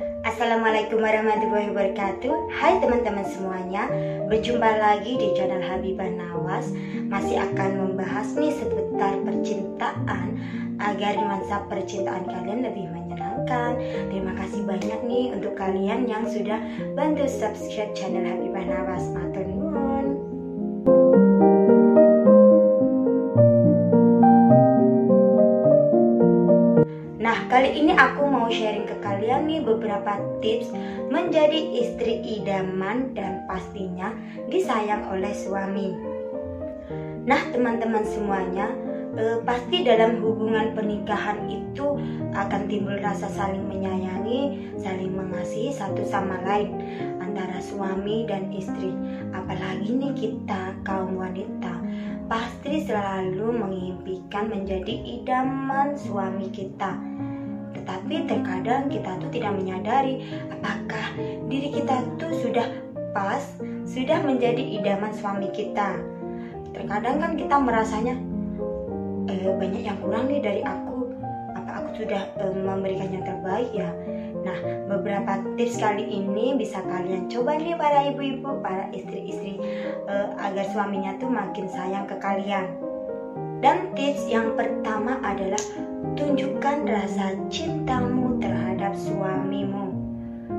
Assalamualaikum warahmatullahi wabarakatuh. Hai teman-teman semuanya, berjumpa lagi di channel Habibah Nawas. Masih akan membahas nih seputar percintaan agar nuansa percintaan kalian lebih menyenangkan. Terima kasih banyak nih untuk kalian yang sudah bantu subscribe channel Habibah Nawas. Matur nuwun. Nah, kali ini aku mau sharing ke kalian nih beberapa tips menjadi istri idaman dan pastinya disayang oleh suami. Nah, teman-teman semuanya, pasti dalam hubungan pernikahan itu akan timbul rasa saling menyayangi, saling mengasihi satu sama lain antara suami dan istri. Apalagi nih kita kaum wanita pasti selalu mengimpikan menjadi idaman suami kita. Tetapi terkadang kita tuh tidak menyadari apakah diri kita tuh sudah pas, sudah menjadi idaman suami kita. Terkadang kan kita merasanya banyak yang kurang nih dari aku. Apa aku sudah memberikan yang terbaik ya? Nah, beberapa tips kali ini bisa kalian coba nih para ibu-ibu, para istri-istri agar suaminya tuh makin sayang ke kalian. Dan tips yang pertama adalah tunjukkan rasa cintamu terhadap suamimu.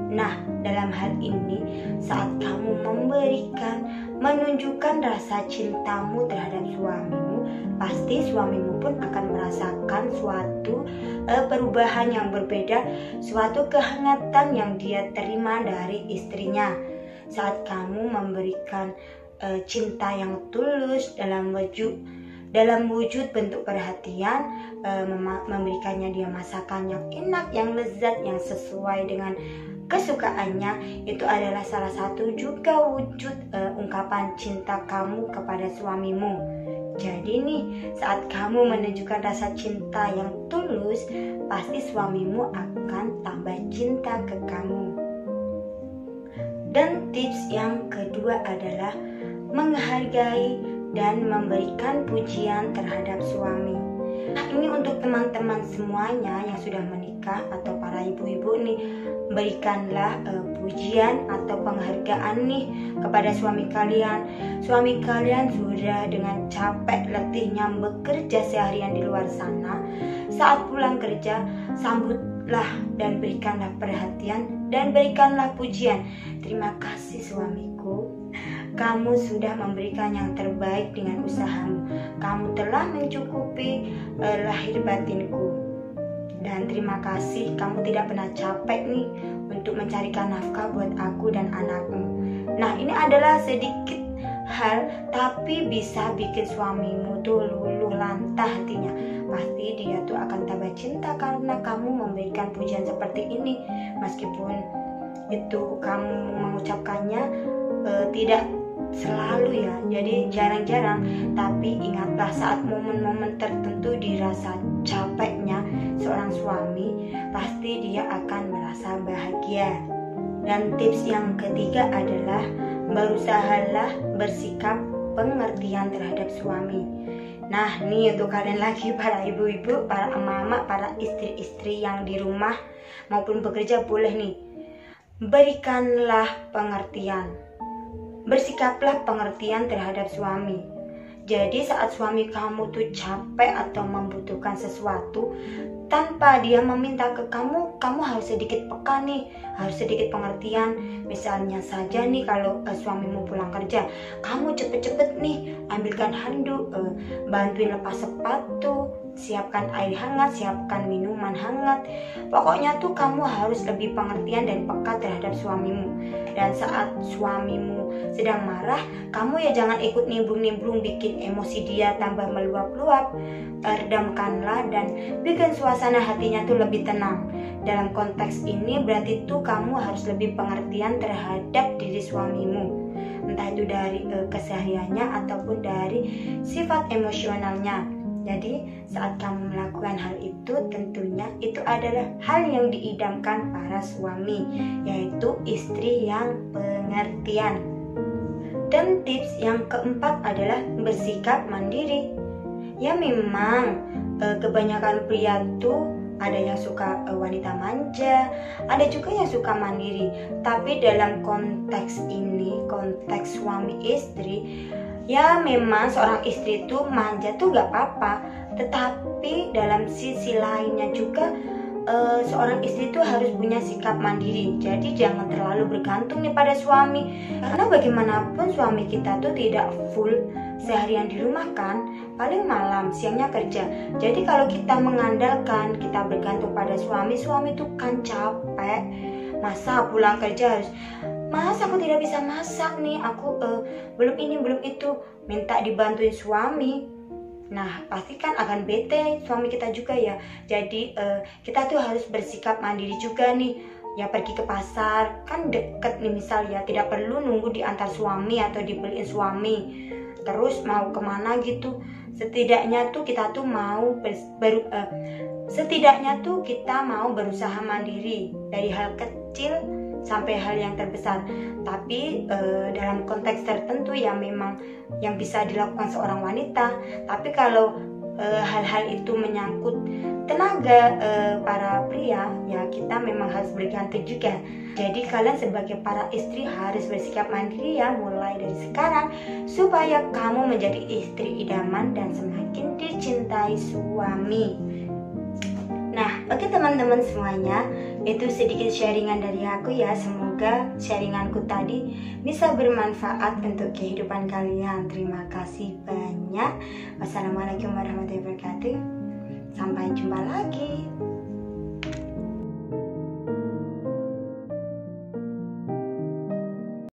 Nah, dalam hal ini saat kamu menunjukkan rasa cintamu terhadap suamimu, pasti suamimu pun akan merasakan suatu perubahan yang berbeda, suatu kehangatan yang dia terima dari istrinya. Saat kamu memberikan cinta yang tulus dalam wujud bentuk perhatian, memberikannya dia masakan yang enak, yang lezat, yang sesuai dengan kesukaannya, itu adalah salah satu juga wujud ungkapan cinta kamu kepada suamimu. Jadi nih, saat kamu menunjukkan rasa cinta yang tulus, pasti suamimu akan tambah cinta ke kamu. Dan tips yang kedua adalah menghargai dan memberikan pujian terhadap suami. Nah, ini untuk teman-teman semuanya yang sudah menikah atau para ibu-ibu nih, berikanlah pujian atau penghargaan nih kepada suami kalian. Suami kalian sudah dengan capek letihnya bekerja seharian di luar sana. Saat pulang kerja, sambutlah dan berikanlah perhatian dan berikanlah pujian. Terima kasih suamiku, kamu sudah memberikan yang terbaik dengan usahamu. Kamu telah mencukupi lahir batinku. Dan terima kasih, kamu tidak pernah capek nih untuk mencarikan nafkah buat aku dan anakmu. Nah, ini adalah sedikit hal tapi bisa bikin suamimu tuh luluh lantah hatinya. Pasti dia tuh akan tambah cinta karena kamu memberikan pujian seperti ini. Meskipun itu kamu mengucapkannya tidak selalu ya, jadi jarang-jarang, tapi ingatlah saat momen-momen tertentu dirasa capeknya seorang suami, pasti dia akan merasa bahagia. Dan tips yang ketiga adalah berusahalah bersikap pengertian terhadap suami. Nah, nih untuk kalian lagi para ibu-ibu, para emak-emak, para istri-istri yang di rumah maupun bekerja, boleh nih, berikanlah pengertian. Bersikaplah pengertian terhadap suami. Jadi saat suami kamu tuh capek atau membutuhkan sesuatu, tanpa dia meminta ke kamu, kamu harus sedikit peka nih, harus sedikit pengertian. Misalnya saja nih, kalau suamimu pulang kerja, kamu cepet-cepet nih ambilkan handuk, bantuin lepas sepatu, siapkan air hangat, siapkan minuman hangat. Pokoknya tuh kamu harus lebih pengertian dan peka terhadap suamimu. Dan saat suamimu sedang marah, kamu ya jangan ikut nimbrung-nimbrung bikin emosi dia tambah meluap-luap. Redamkanlah dan bikin suasana hatinya tuh lebih tenang. Dalam konteks ini berarti tuh kamu harus lebih pengertian terhadap diri suamimu, entah itu dari kesehariannya ataupun dari sifat emosionalnya. Jadi saat kamu melakukan hal itu, tentunya itu adalah hal yang diidamkan para suami, yaitu istri yang pengertian. Dan tips yang keempat adalah bersikap mandiri. Ya memang kebanyakan pria tuh ada yang suka wanita manja, ada juga yang suka mandiri. Tapi dalam konteks ini, konteks suami istri, ya memang seorang istri itu manja tuh gak apa-apa, tetapi dalam sisi lainnya juga seorang istri itu harus punya sikap mandiri. Jadi jangan terlalu bergantung nih pada suami, karena bagaimanapun suami kita tuh tidak full seharian di rumah kan, paling malam, siangnya kerja. Jadi kalau kita mengandalkan, kita bergantung pada suami itu kan capek. Masa pulang kerja harus, Mas aku tidak bisa masak nih, aku belum ini belum itu, minta dibantuin suami. Nah pasti kan akan bete suami kita juga ya. Jadi kita tuh harus bersikap mandiri juga nih. Ya pergi ke pasar, kan deket nih misal ya, tidak perlu nunggu diantar suami atau dibeliin suami. Terus mau kemana gitu, setidaknya tuh kita tuh mau setidaknya tuh kita mau berusaha mandiri dari hal kecil sampai hal yang terbesar. Tapi dalam konteks tertentu ya memang yang bisa dilakukan seorang wanita. Tapi kalau hal-hal itu menyangkut tenaga para pria, ya kita memang harus bergantung juga. Jadi kalian sebagai para istri harus bersikap mandiri ya mulai dari sekarang, supaya kamu menjadi istri idaman dan semakin dicintai suami. Nah, oke teman-teman semuanya, itu sedikit sharingan dari aku ya. Semoga sharinganku tadi bisa bermanfaat untuk kehidupan kalian. Terima kasih banyak. Wassalamualaikum warahmatullahi wabarakatuh. Sampai jumpa lagi.